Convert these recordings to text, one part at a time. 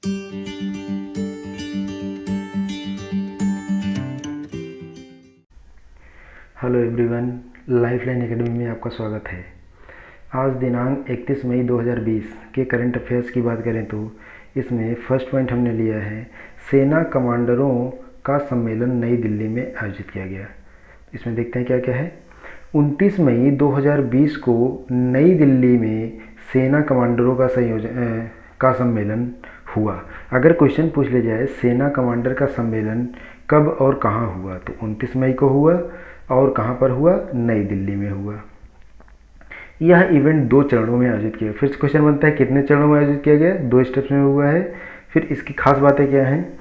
Hello everyone, lifeline academy में आपका स्वागत है। आज दिनांक 31 मई 2020 के करंट अफेयर्स की बात करें तो इसमें फर्स्ट पॉइंट हमने लिया है, सेना कमांडरों का सम्मेलन नई दिल्ली में आयोजित किया गया। इसमें देखते हैं क्या क्या है। 29 मई 2020 को नई दिल्ली में सेना कमांडरों का सम्मेलन हुआ। अगर क्वेश्चन पूछ लिया जाए सेना कमांडर का सम्मेलन कब और कहाँ हुआ, तो 29 मई को हुआ और कहाँ पर हुआ, नई दिल्ली में हुआ। यह इवेंट 2 चरणों में आयोजित किया। फिर क्वेश्चन बनता है कितने चरणों में आयोजित किया गया, 2 स्टेप्स में हुआ है। फिर इसकी खास बातें क्या हैं।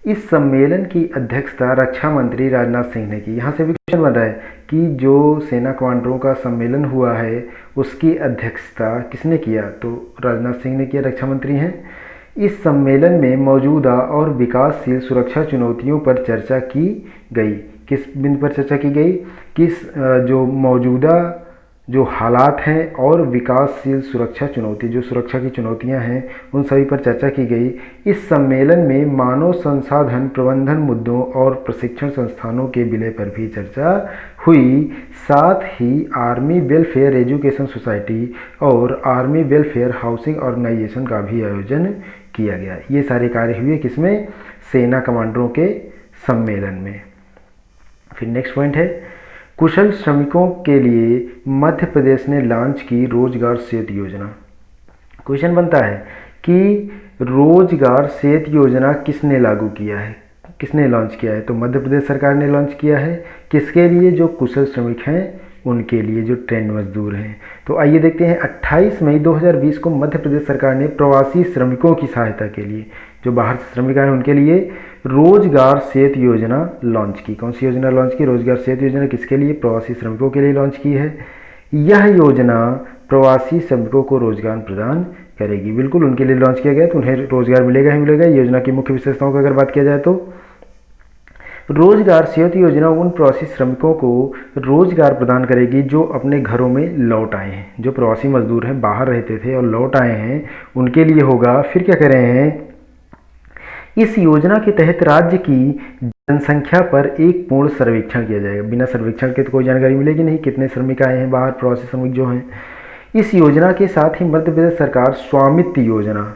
इस सम्मेलन की अध्यक्षता रक्षा मंत्री राजनाथ सिंह ने की। यहाँ से भी क्वेश्चन बन रहा है कि जो सेना कमांडरों का सम्मेलन हुआ है उसकी अध्यक्षता किसने किया, तो राजनाथ सिंह ने किया, रक्षा मंत्री हैं। इस सम्मेलन में मौजूदा और विकासशील सुरक्षा चुनौतियों पर चर्चा की गई। किस बिंदु पर चर्चा की गई, किस जो मौजूदा जो हालात हैं और विकासशील सुरक्षा चुनौती, जो सुरक्षा की चुनौतियां हैं, उन सभी पर चर्चा की गई। इस सम्मेलन में मानव संसाधन प्रबंधन मुद्दों और प्रशिक्षण संस्थानों के विलय पर भी चर्चा हुई। साथ ही आर्मी वेलफेयर एजुकेशन सोसाइटी और आर्मी वेलफेयर हाउसिंग ऑर्गेनाइजेशन का भी आयोजन किया गया। ये सारे कार्य हुए किसमें, सेना कमांडरों के सम्मेलन में। फिर नेक्स्ट पॉइंट है, कुशल श्रमिकों के लिए मध्य प्रदेश ने लॉन्च की रोजगार सेतु योजना। क्वेश्चन बनता है कि रोजगार सेतु योजना किसने लागू किया है, किसने लॉन्च किया है, तो मध्य प्रदेश सरकार ने लॉन्च किया है। किसके लिए, जो कुशल श्रमिक हैं उनके लिए, जो ट्रेंड मजदूर हैं। तो आइए देखते हैं, 28 मई 2020 को मध्य प्रदेश सरकार ने प्रवासी श्रमिकों की सहायता के लिए, जो बाहर से श्रमिक आए उनके लिए रोजगार सेतु योजना लॉन्च की। कौन सी योजना लॉन्च की, रोजगार सेतु योजना। किसके लिए, प्रवासी श्रमिकों के लिए लॉन्च की है। यह योजना प्रवासी श्रमिकों को रोजगार प्रदान करेगी। बिल्कुल उनके लिए लॉन्च किया गया, तो उन्हें रोजगार मिलेगा ही मिलेगा। योजना की मुख्य विशेषताओं की अगर बात किया जाए तो रोजगार सेतु योजना उन प्रवासी श्रमिकों को रोजगार प्रदान करेगी जो अपने घरों में लौट आए हैं। जो प्रवासी मजदूर हैं, बाहर रहते थे और लौट आए हैं, उनके लिए होगा। फिर क्या कर रहे हैं, इस योजना के तहत राज्य की जनसंख्या पर एक पूर्ण सर्वेक्षण किया जाएगा। बिना सर्वेक्षण के तो कोई जानकारी मिलेगी नहीं कितने श्रमिक आए हैं बाहर, प्रवासी श्रमिक जो हैं। इस योजना के साथ ही मध्य प्रदेश सरकार स्वामित्व योजना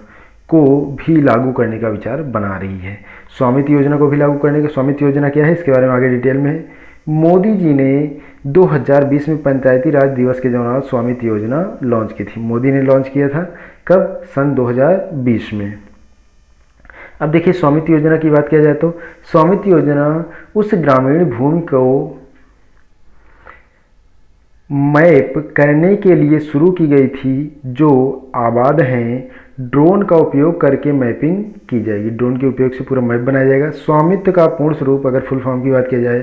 को भी लागू करने का विचार बना रही है। स्वामित्व योजना को भी लागू करने का, स्वामित्व योजना क्या है इसके बारे में आगे डिटेल में है। मोदी जी ने 2020 में पंचायती राज दिवस के दौरान स्वामित्व योजना लॉन्च की थी। मोदी ने लॉन्च किया था कब, सन 2020 में। अब देखिए स्वामित्व योजना की बात किया जाए तो स्वामित्व योजना उस ग्रामीण भूमि को मैप करने के लिए शुरू की गई थी जो आबाद हैं। ड्रोन का उपयोग करके मैपिंग की जाएगी। ड्रोन के उपयोग से पूरा मैप बनाया जाएगा। स्वामित्व का पूर्ण स्वरूप अगर फुल फॉर्म की बात किया जाए,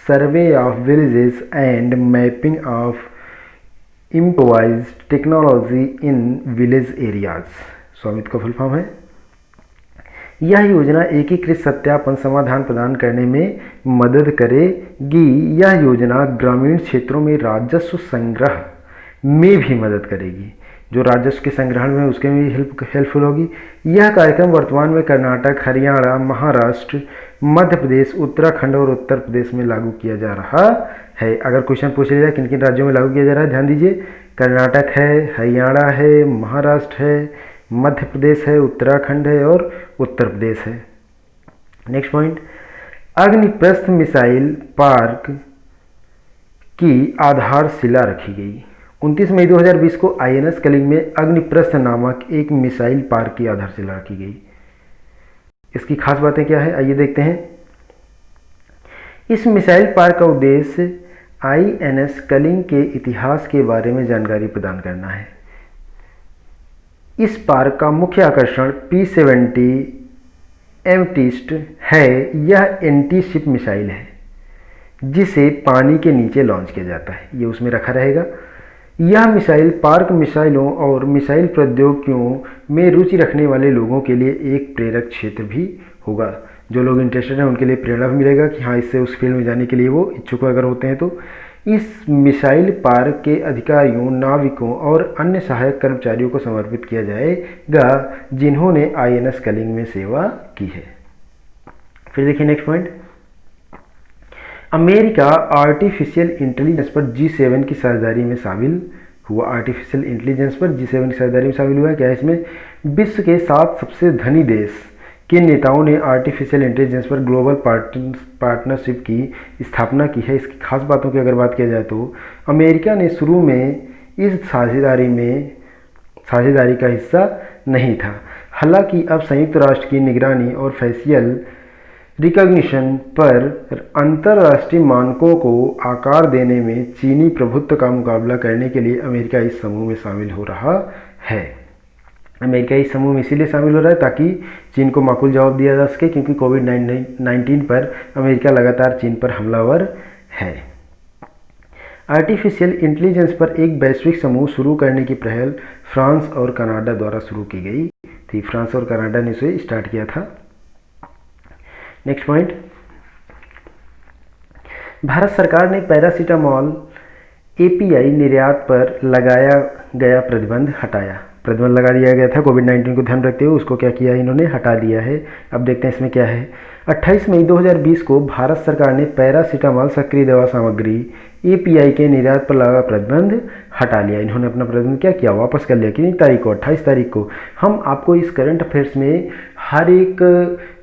survey of villages and mapping of improvised technology in village areas, स्वामित्व का फुल फॉर्म है। यह योजना एकीकृत सत्यापन समाधान प्रदान करने में मदद करेगी। यह योजना ग्रामीण क्षेत्रों में राजस्व संग्रह में भी मदद करेगी। जो राजस्व के संग्रहण में उसके में भी हेल्पफुल होगी। यह कार्यक्रम वर्तमान में कर्नाटक, हरियाणा, महाराष्ट्र, मध्य प्रदेश, उत्तराखंड और उत्तर प्रदेश में लागू किया जा रहा है। अगर क्वेश्चन पूछ लिया जाए किन किन राज्यों में लागू किया जा रहा है, ध्यान दीजिए, कर्नाटक है, हरियाणा है, महाराष्ट्र है, मध्य प्रदेश है, उत्तराखंड है और उत्तर प्रदेश है। नेक्स्ट पॉइंट, अग्निप्रस्थ मिसाइल पार्क की आधारशिला रखी गई। 29 मई 2020 को INS कलिंग में अग्निप्रस्थ नामक एक मिसाइल पार्क की आधारशिला रखी गई। इसकी खास बातें क्या है, आइए देखते हैं। इस मिसाइल पार्क का उद्देश्य INS कलिंग के इतिहास के बारे में जानकारी प्रदान करना है। इस पार्क का मुख्य आकर्षण P-70 एमटिस्ट है। यह एंटी शिप मिसाइल है जिसे पानी के नीचे लॉन्च किया जाता है। ये उसमें रखा रहेगा। यह मिसाइल पार्क मिसाइलों और मिसाइल प्रौद्योगिकियों में रुचि रखने वाले लोगों के लिए एक प्रेरक क्षेत्र भी होगा। जो लोग इंटरेस्टेड हैं उनके लिए प्रेरणा भी मिलेगा कि हाँ, इससे उस फील्ड में जाने के लिए वो इच्छुक अगर होते हैं तो। इस मिसाइल पार्क के अधिकारियों, नाविकों और अन्य सहायक कर्मचारियों को समर्पित किया जाएगा जिन्होंने INS कलिंग में सेवा की है। फिर देखिए next point, America artificial intelligence पर G7 की साझेदारी में शामिल हुआ। आर्टिफिशियल इंटेलिजेंस पर G7 की साझेदारी में शामिल हुआ है। क्या है इसमें? विश्व के 7 सबसे धनी देश के नेताओं ने आर्टिफिशियल इंटेलिजेंस पर ग्लोबल पार्टनरशिप की स्थापना की है। इसकी खास बातों की अगर बात किया जाए तो अमेरिका ने शुरू में इस साझेदारी का हिस्सा नहीं था। हालांकि अब संयुक्त राष्ट्र की निगरानी और फेशियल रिकॉग्निशन पर अंतर्राष्ट्रीय मानकों को आकार देने में चीनी प्रभुत्व का मुकाबला करने के लिए अमेरिका इस समूह में शामिल हो रहा है। अमेरिका इस समूह में इसीलिए शामिल हो रहा है ताकि चीन को माकूल जवाब दिया जा सके, क्योंकि कोविड-19 पर अमेरिका लगातार चीन पर हमलावर है। आर्टिफिशियल इंटेलिजेंस पर एक वैश्विक समूह शुरू करने की पहल फ्रांस और कनाडा द्वारा शुरू की गई थी। फ्रांस और कनाडा ने इसे स्टार्ट किया था। नेक्स्ट पॉइंट, भारत सरकार ने पैरासीटामोल API निर्यात पर लगाया गया प्रतिबंध लगा दिया गया था। कोविड-19 को ध्यान रखते हुए उसको क्या किया, इन्होंने हटा दिया है। अब देखते हैं इसमें क्या है। 28 मई 2020 को भारत सरकार ने पैरासीटामोल सक्रिय दवा सामग्री API के निर्यात पर लगा प्रतिबंध हटा लिया। इन्होंने अपना प्रतिबंध क्या किया, वापस कर लिया। कितनी तारीख को? 28 तारीख को। हम आपको इस करंट अफेयर्स में हर एक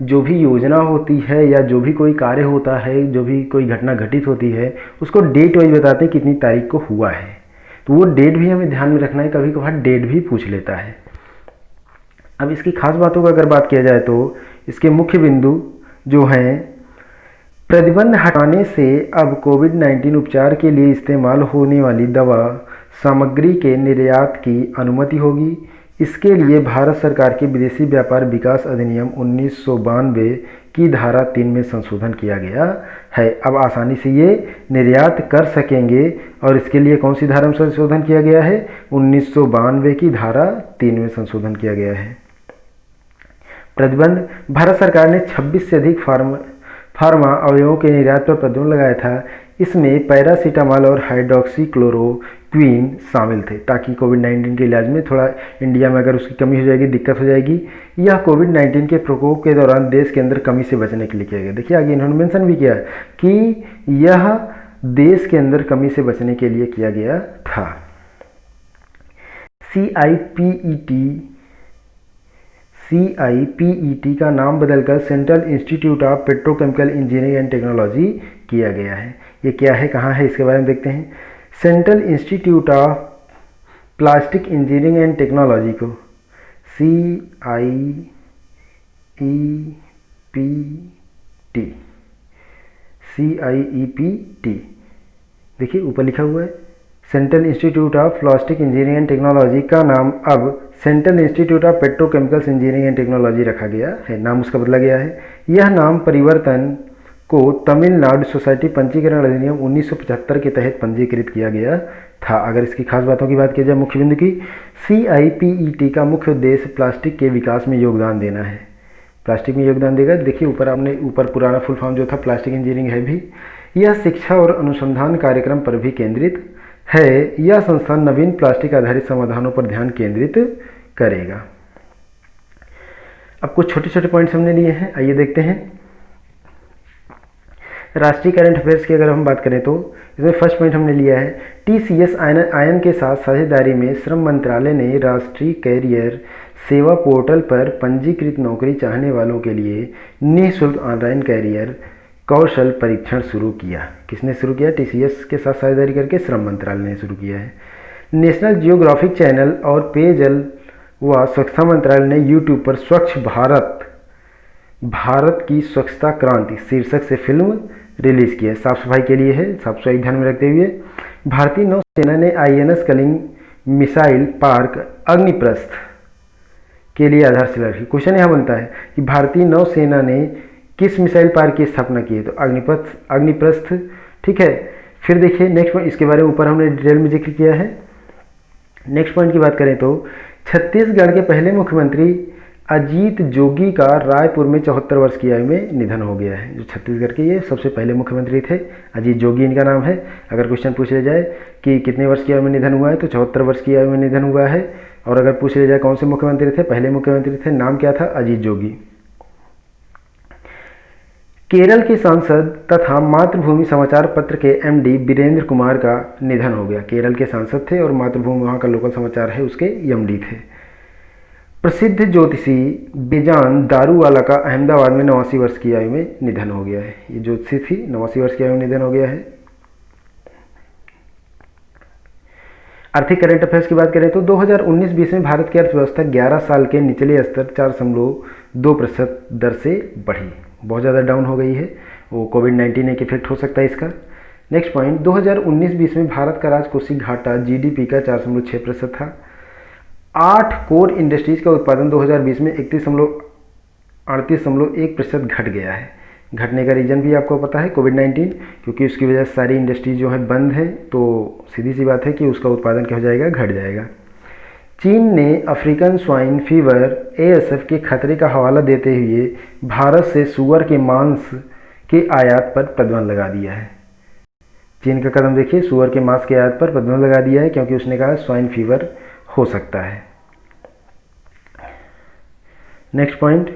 जो भी योजना होती है या जो भी कोई कार्य होता है, जो भी कोई घटना घटित होती है, उसको डेट वाइज बताते हैं कितनी तारीख को हुआ है। तो वो डेट भी हमें ध्यान में रखना है, कभी कभार डेट भी पूछ लेता है। अब इसकी खास बातों का अगर बात किया जाए तो इसके मुख्य बिंदु जो हैं, प्रतिबंध हटाने से अब कोविड-19 उपचार के लिए इस्तेमाल होने वाली दवा सामग्री के निर्यात की अनुमति होगी। इसके लिए भारत सरकार के विदेशी व्यापार विकास अधिनियम 1992 की धारा 3 में संशोधन किया गया है। अब आसानी से ये निर्यात कर सकेंगे। और इसके लिए कौन सी धारा में संशोधन किया गया है? 1992 की धारा 3 में संशोधन किया गया है। प्रतिबंध, भारत सरकार ने 26 से अधिक फार्मा अवयवों के निर्यात पर प्रतिबंध लगाया था। इसमें पैरासीटामोल और हाइड्रोक्सीक्लोरोक्वीन शामिल थे, ताकि कोविड-19 के इलाज में थोड़ा इंडिया में अगर उसकी कमी हो जाएगी, दिक्कत हो जाएगी। यह कोविड-19 के प्रकोप के दौरान देश के अंदर कमी से बचने के लिए किया गया। देखिए आगे इन्होंने मेंशन भी किया कि यह देश के अंदर कमी से बचने के लिए किया गया था। CIPET का नाम बदलकर central institute of petrochemical engineering and technology किया गया है। ये क्या है, कहाँ है, इसके बारे में देखते हैं। Central institute of plastic engineering and technology को CIEPT देखिए ऊपर लिखा हुआ है। Central institute of plastic engineering and technology का नाम अब central institute of petrochemicals engineering and technology रखा गया है। नाम उसका बदला गया है। यह नाम परिवर्तन को तमिलनाडु सोसाइटी पंजीकरण अधिनियम 1975 के तहत पंजीकृत किया गया था। अगर इसकी खास बातों की बात की जाए, मुख्य बिंदु की, CIPET का मुख्य उद्देश्य प्लास्टिक के विकास में योगदान देना है। प्लास्टिक में योगदान देगा। देखिए ऊपर पुराना फुल फॉर्म जो था प्लास्टिक इंजीनियरिंग है भी। यह शिक्षा और अनुसंधान कार्यक्रम पर भी केंद्रित है। यह संस्थान नवीन प्लास्टिक आधारित समाधानों पर ध्यान केंद्रित करेगा। अब कुछ छोटे छोटे पॉइंट्स हमने लिए हैं, आइए देखते हैं। राष्ट्रीय करंट अफेयर्स की अगर हम बात करें तो इसमें फर्स्ट पॉइंट हमने लिया है, TCS आयन के साथ साझेदारी में श्रम मंत्रालय ने राष्ट्रीय कैरियर सेवा पोर्टल पर पंजीकृत नौकरी चाहने वालों के लिए निःशुल्क ऑनलाइन कैरियर कौशल परीक्षण शुरू किया। किसने शुरू किया? TCS के साथ साझेदारी करके श्रम मंत्रालय ने शुरू किया है। नेशनल जियोग्राफिक चैनल और पेयजल व स्वच्छता मंत्रालय ने यूट्यूब पर स्वच्छ भारत की स्वच्छता क्रांति शीर्षक से फिल्म रिलीज की है। साफ सफाई के लिए है, साफ सफाई ध्यान में रखते हुए। भारतीय नौसेना ने INS कलिंग मिसाइल पार्क अग्निप्रस्थ के लिए आधारशिला रखी। क्वेश्चन यहाँ बनता है कि भारतीय नौसेना ने किस मिसाइल पार्क की स्थापना की है? तो अग्निप्रस्थ, ठीक है। फिर देखिए नेक्स्ट पॉइंट, इसके बारे में ऊपर हमने डिटेल में जिक्र किया है। नेक्स्ट पॉइंट की बात करें तो छत्तीसगढ़ के पहले मुख्यमंत्री अजीत जोगी का रायपुर में 74 वर्ष की आयु में निधन हो गया है। जो छत्तीसगढ़ के ये सबसे पहले मुख्यमंत्री थे, अजीत जोगी इनका नाम है। अगर क्वेश्चन पूछ लिया जाए कि कितने वर्ष की आयु में निधन हुआ है, तो 74 वर्ष की आयु में निधन हुआ है। और अगर पूछ लिया जाए कौन से मुख्यमंत्री थे, पहले मुख्यमंत्री थे, नाम क्या था, अजीत जोगी। केरल के सांसद तथा मातृभूमि समाचार पत्र के एमडी वीरेंद्र कुमार का निधन हो गया। केरल के सांसद थे और मातृभूमि वहाँ का लोकल समाचार है उसके एमडी थे। प्रसिद्ध ज्योतिषी बेजान दारूवाला का अहमदाबाद में 89 वर्ष की आयु में निधन हो गया है। ये ज्योतिषी थी, 89 वर्ष की आयु में निधन हो गया है। आर्थिक करंट अफेयर्स की बात करें तो 2019-20 में भारत की अर्थव्यवस्था 11 साल के निचले स्तर 4.2% दर से बढ़ी, बहुत ज़्यादा डाउन हो गई है। वो कोविड-19 एक इफेक्ट हो सकता है इसका। नेक्स्ट पॉइंट, 2019-20 में भारत का राजकोषीय घाटा जीडीपी का 4.6% था। 8 कोर इंडस्ट्रीज का उत्पादन 2020 में 38.1% घट गया है। घटने का रीज़न भी आपको पता है, कोविड-19, क्योंकि उसकी वजह से सारी इंडस्ट्रीज जो है बंद है, तो सीधी सी बात है कि उसका उत्पादन क्या हो जाएगा, घट जाएगा। चीन ने अफ्रीकन स्वाइन फीवर एएसएफ के खतरे का हवाला देते हुए भारत से सूअर के मांस के आयात पर प्रतिबंध लगा दिया है। चीन का कदम देखिए, सूअर के मांस के आयात पर प्रतिबंध लगा दिया है, क्योंकि उसने कहा स्वाइन फीवर हो सकता है। नेक्स्ट पॉइंट,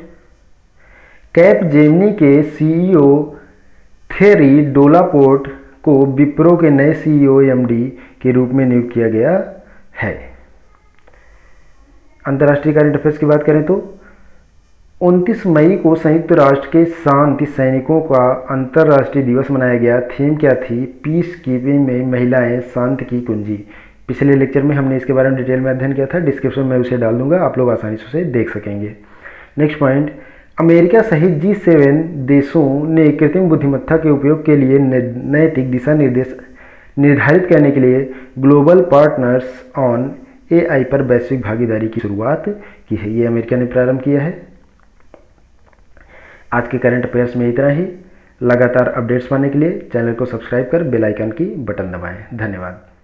कैप जेमिनी के सीईओ थेरी डोलापोर्ट को विप्रो के नए सीईओ एमडी के रूप में नियुक्त किया गया है। अंतर्राष्ट्रीय करंट अफेयर्स की बात करें तो 29 मई को संयुक्त राष्ट्र के शांति सैनिकों का अंतर्राष्ट्रीय दिवस मनाया गया। थीम क्या थी, पीस कीपिंग में महिलाएं शांति की कुंजी। पिछले लेक्चर में हमने इसके बारे में डिटेल में अध्ययन किया था, डिस्क्रिप्शन में उसे डाल दूंगा, आप लोग आसानी से उसे देख सकेंगे। नेक्स्ट पॉइंट, अमेरिका सहित G7 देशों ने कृत्रिम बुद्धिमत्ता के उपयोग के लिए नैतिक दिशा निर्देश निर्धारित करने के लिए ग्लोबल पार्टनर्स ऑन AI पर वैश्विक भागीदारी की शुरुआत की है। ये अमेरिका ने प्रारंभ किया है। आज के करंट अफेयर्स में इतना ही। लगातार अपडेट्स पाने के लिए चैनल को सब्सक्राइब कर बेल आइकन की बटन दबाएं। धन्यवाद।